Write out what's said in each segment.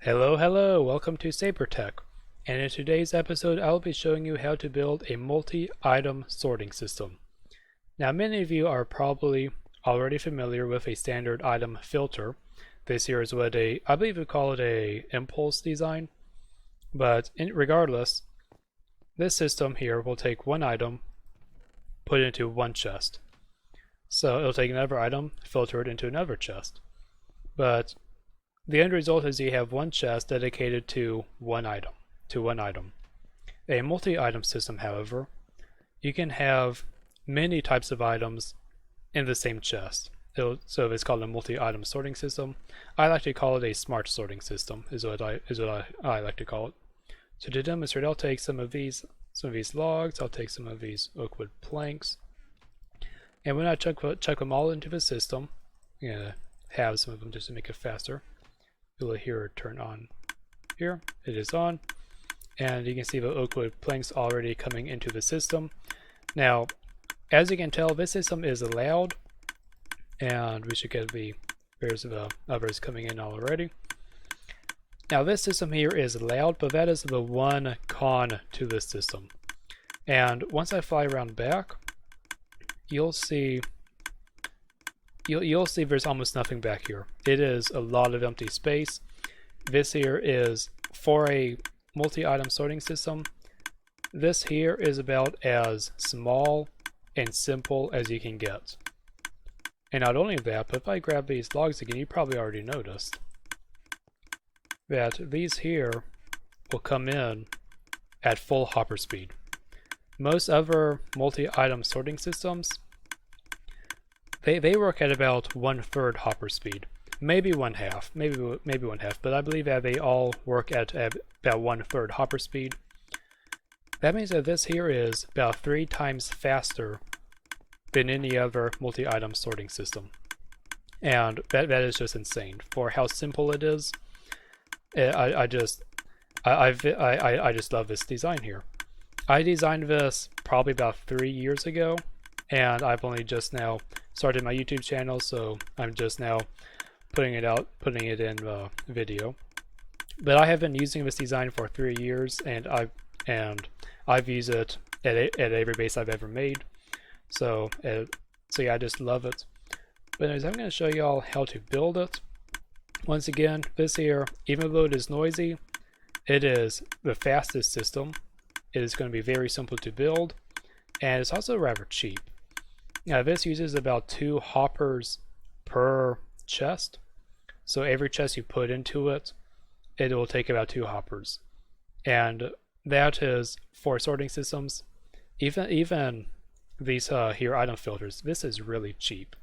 Hello, welcome to SaberTeck, and in today's episode I'll be showing you how to build a multi-item sorting system. Now many of you are probably already familiar with a standard item filter. This here is what I believe we call it a impulse design, but regardless, this system here will take one item, put it into one chest. So it'll take another item, filter it into another chest. But the end result is you have one chest dedicated to one item. A multi-item system, however, you can have many types of items in the same chest. So it's called a multi-item sorting system. I like to call it a smart sorting system, is what I like to call it. So to demonstrate, I'll take some of these logs, I'll take some of these oak wood planks, and when I chuck them all into the system, I'm gonna have some of them just to make it faster. You'll hear it turn on here. It is on, and you can see the oak wood planks already coming into the system. Now, as you can tell, this system is allowed, and we should get the pairs of others coming in already. Now, this system here is allowed, but that is the one con to this system. And once I fly around back, you'll see there's almost nothing back here. It is a lot of empty space. This here is, for a multi-item sorting system, this here is about as small and simple as you can get. And not only that, but if I grab these logs again, you probably already noticed that these here will come in at full hopper speed. Most other multi-item sorting systems, they work at about 1/3 hopper speed, maybe one half, but I believe that they all work at about 1/3 hopper speed. That means that this here is about 3 times faster than any other multi-item sorting system, and that is just insane for how simple it is. I just love this design here. I designed this probably about 3 years ago, and I've only just now started my YouTube channel, so I'm just now putting it in video. But I have been using this design for 3 years, and I've used it at every base I've ever made. So yeah, I just love it. But anyways, I'm going to show you all how to build it. Once again, this here, even though it is noisy, it is the fastest system. It is going to be very simple to build, and it's also rather cheap. Now this uses about 2 hoppers per chest. So every chest you put into it, it will take about 2 hoppers. And that is for sorting systems. Even these here item filters, this is really cheap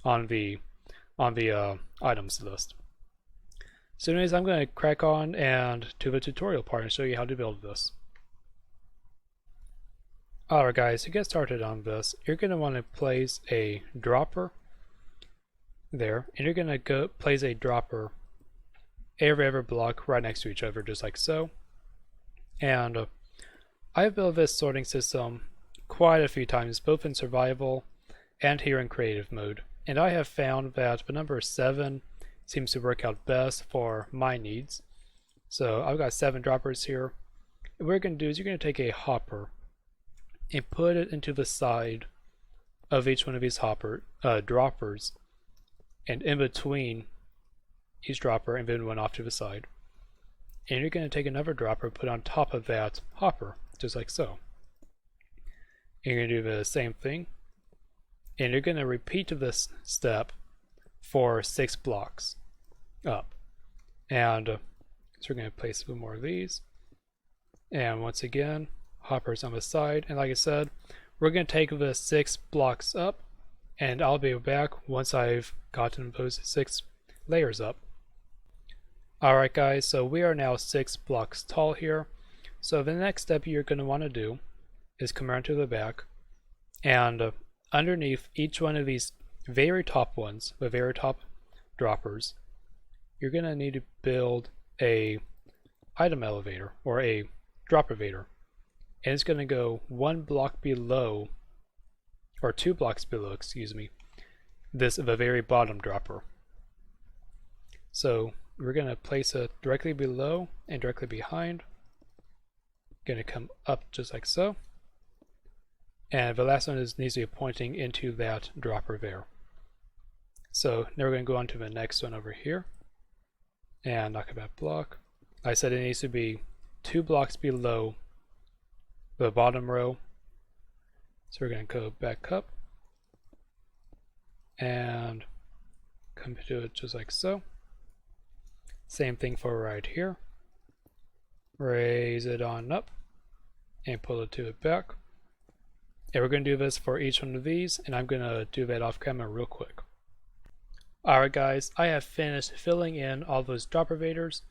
on the items list. So anyways, I'm going to crack on and to the tutorial part and show you how to build this. Alright guys, to get started on this, you're going to want to place a dropper there, and you're going to go place a dropper every block right next to each other, just like so. And I've built this sorting system quite a few times, both in survival and here in creative mode, and I have found that the number 7 seems to work out best for my needs. So I've got 7 droppers here. And what you're going to do is you're going to take a hopper and put it into the side of each one of these droppers, and in between each dropper, and then one off to the side. And you're going to take another dropper, put on top of that hopper, just like so. And you're going to do the same thing, and you're going to repeat this step for 6 blocks up. And so we're going to place a few more of these, and once again, hoppers on the side. And like I said, we're going to take the 6 blocks up, and I'll be back once I've gotten those 6 layers up. Alright guys, so we are now 6 blocks tall here. So the next step you're going to want to do is come around to the back, and underneath each one of these very top ones, the very top droppers, you're going to need to build a item elevator, or a drop elevator. And it's going to go 1 block below, or 2 blocks below, excuse me, the very bottom dropper. So we're going to place it directly below and directly behind. Going to come up just like so. And the last one needs to be pointing into that dropper there. So now we're going to go on to the next one over here and knock out that block. I said it needs to be 2 blocks below the bottom row. So we're going to go back up and come to it just like so. Same thing for right here. Raise it on up and pull it to it back. And we're going to do this for each one of these, and I'm going to do that off camera real quick. Alright guys, I have finished filling in all those dropper vaders.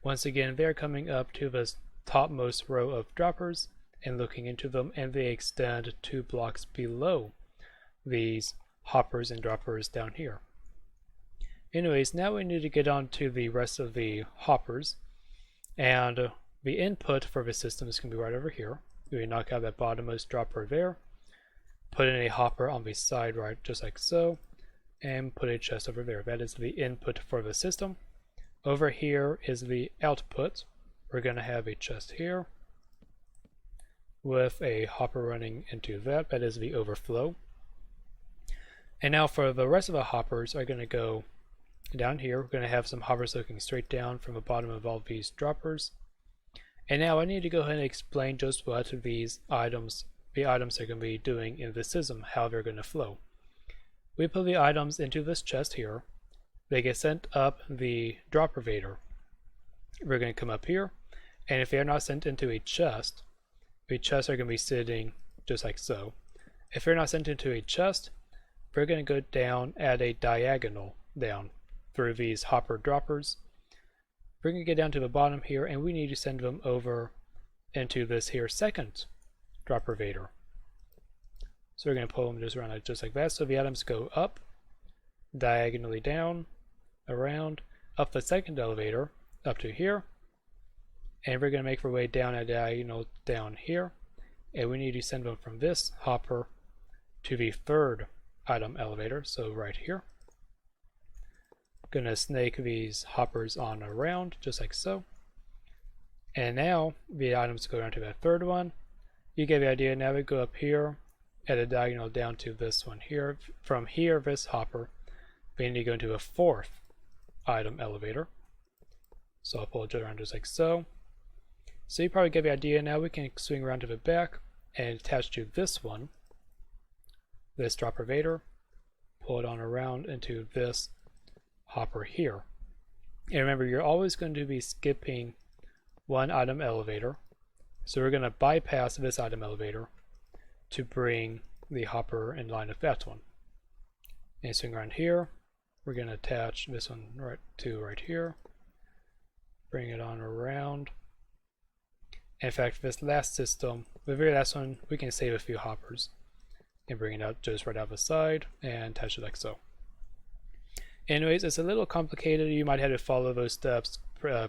Once again, they're coming up to this topmost row of droppers and looking into them, and they extend 2 blocks below these hoppers and droppers down here. Anyways, now we need to get on to the rest of the hoppers, and the input for the system is going to be right over here. We knock out that bottommost dropper there, put in a hopper on the side right just like so, and put a chest over there. That is the input for the system. Over here is the output. We're going to have a chest here with a hopper running into that. That is the overflow. And now for the rest of the hoppers are going to go down here. We're going to have some hoppers looking straight down from the bottom of all these droppers. And now I need to go ahead and explain just what these items, the items are going to be doing in the system, how they're going to flow. We put the items into this chest here. They get sent up the dropper vader. We're going to come up here, and if they are not sent into a chest, the chests are going to be sitting just like so. If they're not sent into a chest, we're going to go down at a diagonal down through these hopper droppers. We're going to get down to the bottom here, and we need to send them over into this here second dropper vader. So we're going to pull them just around it just like that. So the items go up, diagonally down, around, up the second elevator, up to here. And we're going to make our way down a diagonal down here. And we need to send them from this hopper to the third item elevator, so right here. Gonna snake these hoppers on around just like so. And now the items go down to that third one. You get the idea. Now we go up here at a diagonal down to this one here. From here, this hopper, we need to go into a fourth item elevator. So I'll pull it around just like so. So you probably get the idea. Now we can swing around to the back and attach to this one, this dropper vader, pull it on around into this hopper here. And remember, you're always going to be skipping one item elevator. So we're going to bypass this item elevator to bring the hopper in line with that one. And swing around here. We're going to attach this one right here. Bring it on around. In fact, this last system, the very last one, we can save a few hoppers and bring it out just right out the side and attach it like so. Anyways, it's a little complicated. You might have to follow those steps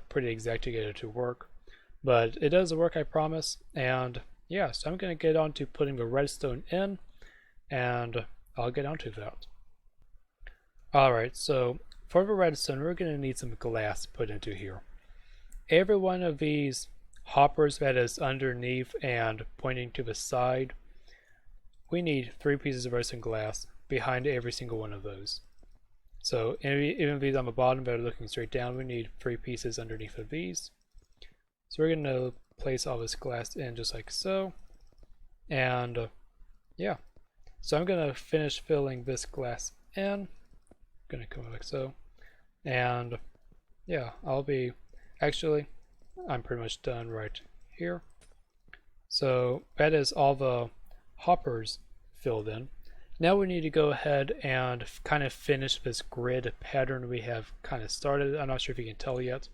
pretty exact to get it to work, but it does work, I promise. And yeah, so I'm going to get on to putting the redstone in, and I'll get onto that. Alright, so for the redstone, we're going to need some glass put into here. Every one of these hoppers that is underneath and pointing to the side, we need 3 pieces of redstone glass behind every single one of those. So even these on the bottom that are looking straight down, we need 3 pieces underneath of these. So we're going to place all this glass in just like so. And yeah, so I'm going to finish filling this glass in. Going to come like so. And yeah, I'm pretty much done right here. So that is all the hoppers filled in. Now we need to go ahead and kind of finish this grid pattern we have kind of started. I'm not sure if you can tell yet,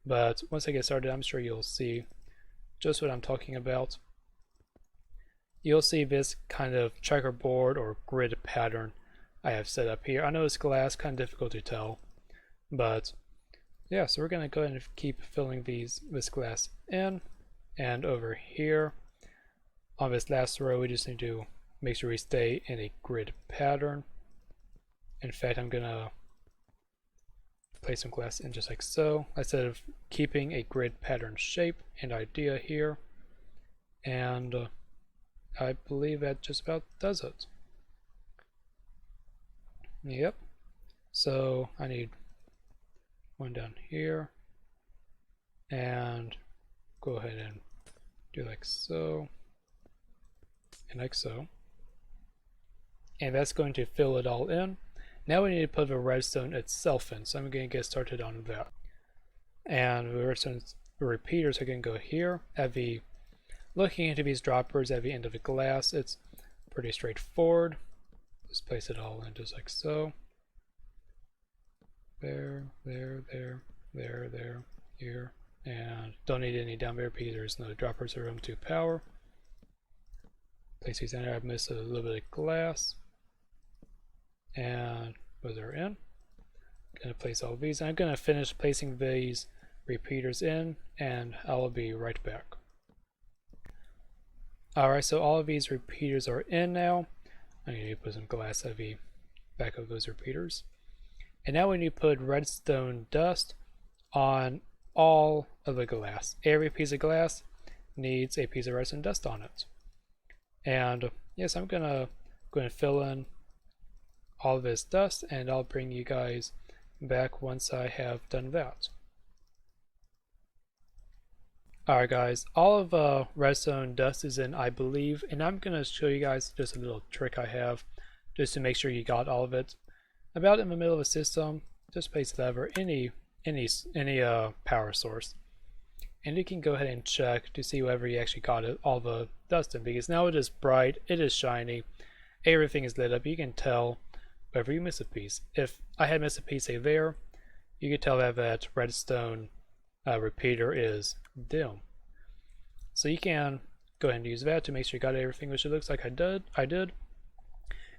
but once I get started, I'm sure you'll see just what I'm talking about. You'll see this kind of checkerboard or grid pattern I have set up here. I know it's glass, kind of difficult to tell, but yeah, so we're going to go ahead and keep filling this glass in. And over here on this last row, we just need to make sure we stay in a grid pattern. In fact, I'm going to place some glass in just like so, instead of keeping a grid pattern shape and idea here. And I believe that just about does it. Yep. So I need one down here, and go ahead and do like so, and like so. And that's going to fill it all in. Now we need to put the redstone itself in, so I'm going to get started on that. And the redstone repeaters are going to go here. Looking into these droppers at the end of the glass, it's pretty straightforward. Just place it all in just like so. There, here. And don't need any down there because there's no droppers or room to power. Place these in there. I've missed a little bit of glass. And those are in. Gonna place all these. I'm gonna finish placing these repeaters in, and I'll be right back. Alright, so all of these repeaters are in now. I need to put some glass at the back of those repeaters. And now we need to put redstone dust on all of the glass. Every piece of glass needs a piece of redstone dust on it. And yes, I'm gonna go and fill in all of this dust, and I'll bring you guys back once I have done that. Alright guys, all of redstone dust is in, I believe, and I'm going to show you guys just a little trick I have just to make sure you got all of it. About in the middle of the system, just place it over any power source, and you can go ahead and check to see whether you actually got it, all the dust in, because now it is bright, it is shiny, everything is lit up. You can tell wherever you miss a piece. If I had missed a piece say there, you could tell that redstone repeater is dim. So you can go ahead and use that to make sure you got everything, which it looks like I did.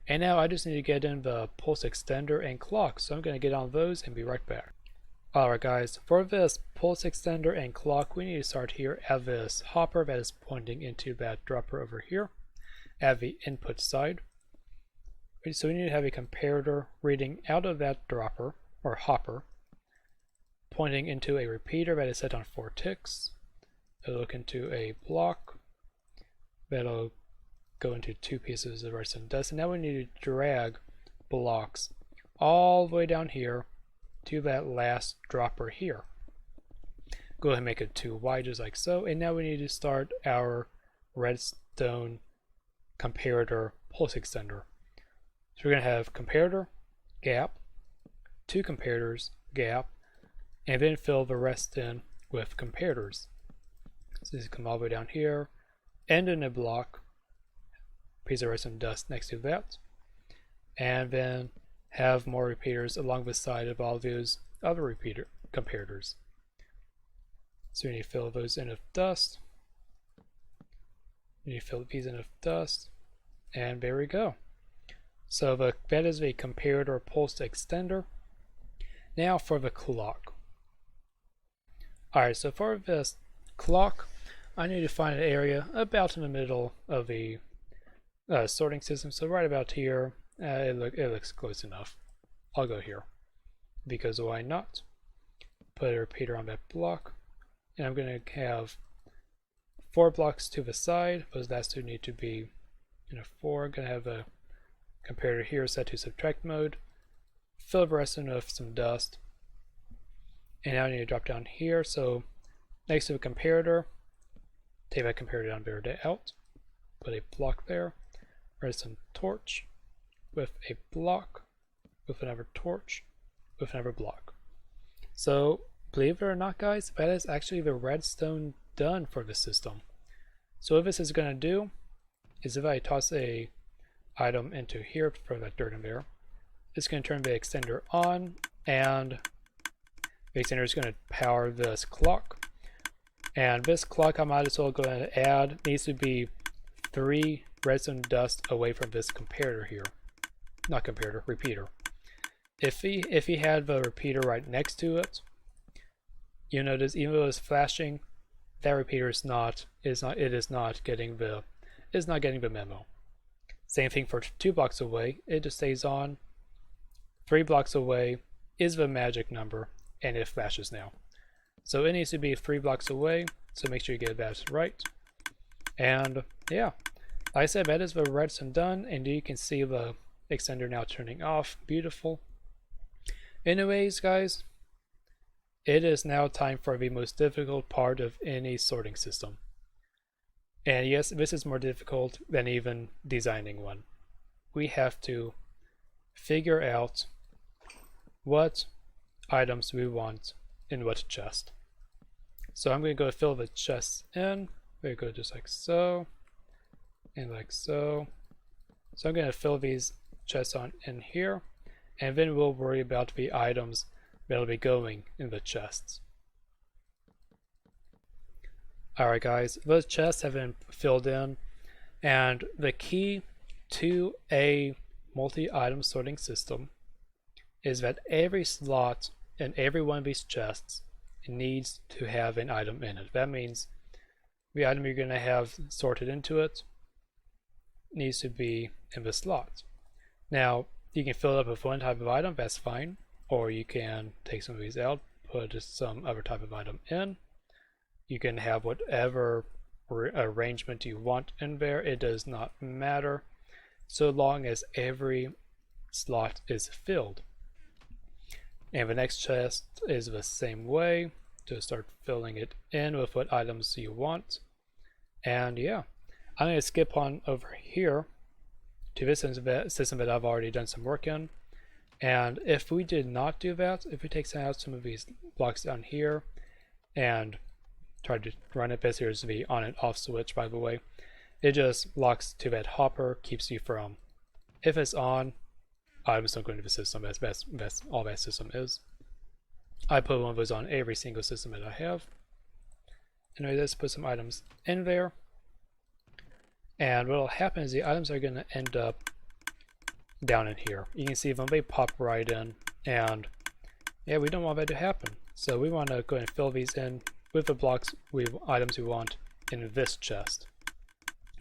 And now I just need to get in the pulse extender and clock, so I'm going to get on those and be right back. Alright guys, for this pulse extender and clock, we need to start here at this hopper that is pointing into that dropper over here at the input side. So we need to have a comparator reading out of that dropper, or hopper, pointing into a repeater that is set on 4 ticks. It'll look into a block that'll go into 2 pieces of redstone dust. And now we need to drag blocks all the way down here to that last dropper here. Go ahead and make it 2 wide just like so. And now we need to start our redstone comparator pulse extender. So we're going to have comparator, gap, 2 comparators, gap, and then fill the rest in with comparators. So these come all the way down here, end in a block, piece of redstone dust next to that, and then have more repeaters along the side of all those other comparators. So we need to fill those in with dust. We need to fill these in with dust, and there we go. So that is the comparator pulse extender. Now for the clock. Alright, so for this clock, I need to find an area about in the middle of the sorting system. So right about here, it looks close enough. I'll go here, because why not? Put a repeater on that block, and I'm going to have 4 blocks to the side. Those last 2 need to be in a 4. I'm going to have a comparator here set to subtract mode, fill the rest in with some dust, and now I need to drop down here. So next to the comparator, take that comparator down there to out, put a block there, redstone torch with a block, with another torch, with another block. So believe it or not guys, that is actually the redstone done for the system. So what this is going to do is if I toss a item into here, throw that dirt in there, it's going to turn the extender on, and the extender is going to power this clock. And this clock I might as well go ahead and add needs to be 3 redstone dust away from this comparator here. Not comparator, repeater. If he had the repeater right next to it, you notice even though it's flashing, that repeater is not getting the memo. Same thing for 2 blocks away, it just stays on. 3 blocks away, is the magic number, and it flashes now. So it needs to be 3 blocks away, so make sure you get that right. And yeah, like I said, that is the redstone done, and you can see the extender now turning off. Beautiful. Anyways, guys, it is now time for the most difficult part of any sorting system. And yes, this is more difficult than even designing one. We have to figure out what items we want in what chest. So I'm going to go fill the chests in. We go just like so, and like so. So I'm going to fill these chests on in here, and then we'll worry about the items that'll be going in the chests. Alright guys, those chests have been filled in, and the key to a multi-item sorting system is that every slot in every one of these chests needs to have an item in it. That means the item you're going to have sorted into it needs to be in the slot. Now, you can fill it up with one type of item, that's fine, or you can take some of these out, put some other type of item in. You can have whatever arrangement you want in there, it does not matter, so long as every slot is filled. And the next chest is the same way. Just start filling it in with what items you want. And yeah, I'm going to skip on over here to this system that I've already done some work in. And if we did not do that, if we take out some of these blocks down here and try to run it, this here's the on and off switch, by the way, it just locks to that hopper, keeps you from, if it's on, items don't go into the system. That's all that system is. I put one of those on every single system that I have. Anyway, let's put some items in there. And what will happen is the items are going to end up down in here. You can see them, they pop right in. And yeah, we don't want that to happen. So we want to go ahead and fill these in with the blocks, items we want in this chest.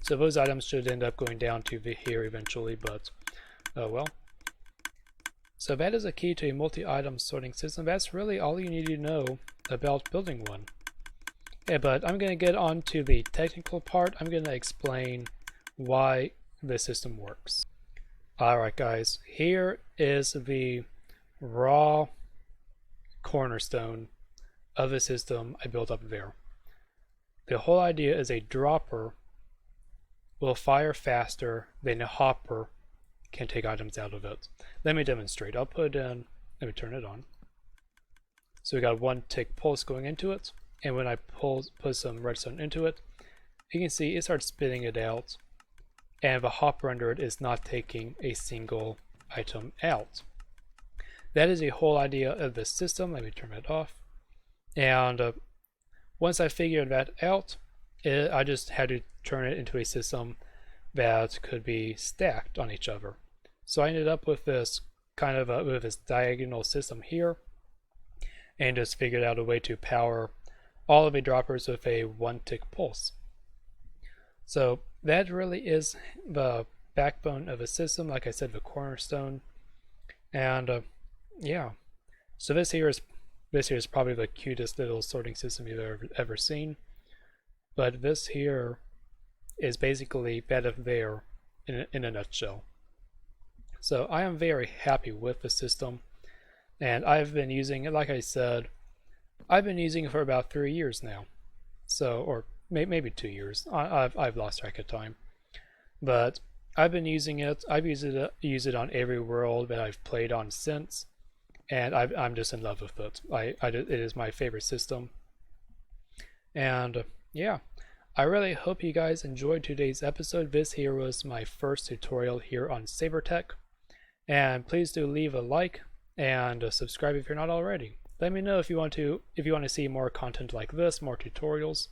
So those items should end up going down to here eventually, but oh well. So that is a key to a multi-item sorting system. That's really all you need to know about building one. Yeah, but I'm going to get on to the technical part. I'm going to explain why the system works. Alright guys, here is the raw cornerstone of the system I built up there. The whole idea is a dropper will fire faster than a hopper can take items out of it. Let me demonstrate. I'll put in, let me turn it on. So we got 1 tick pulse going into it, and when I put some redstone into it, you can see it starts spitting it out, and the hopper under it is not taking a single item out. That is the whole idea of the system. Let me turn it off. And once I figured that out, I just had to turn it into a system that could be stacked on each other. So I ended up with this kind of with this diagonal system here, and just figured out a way to power all of the droppers with a 1 tick pulse. So that really is the backbone of a system, like I said, the cornerstone. And yeah, so this here is probably the cutest little sorting system you've ever seen. But this here is basically that of there in a nutshell. So I am very happy with the system, and I've been using it, like I said, I've been using it for about 3 years now. So, or maybe 2 years. I've lost track of time. But I've been using it. I've used it on every world that I've played on since, and I'm just in love with it. It is my favorite system. And yeah, I really hope you guys enjoyed today's episode. This here was my first tutorial here on SaberTeck. And please do leave a like and subscribe if you're not already. Let me know if you want to see more content like this, more tutorials,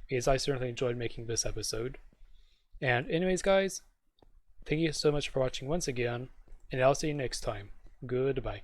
because I certainly enjoyed making this episode. And anyways guys, thank you so much for watching once again, and I'll see you next time. Goodbye.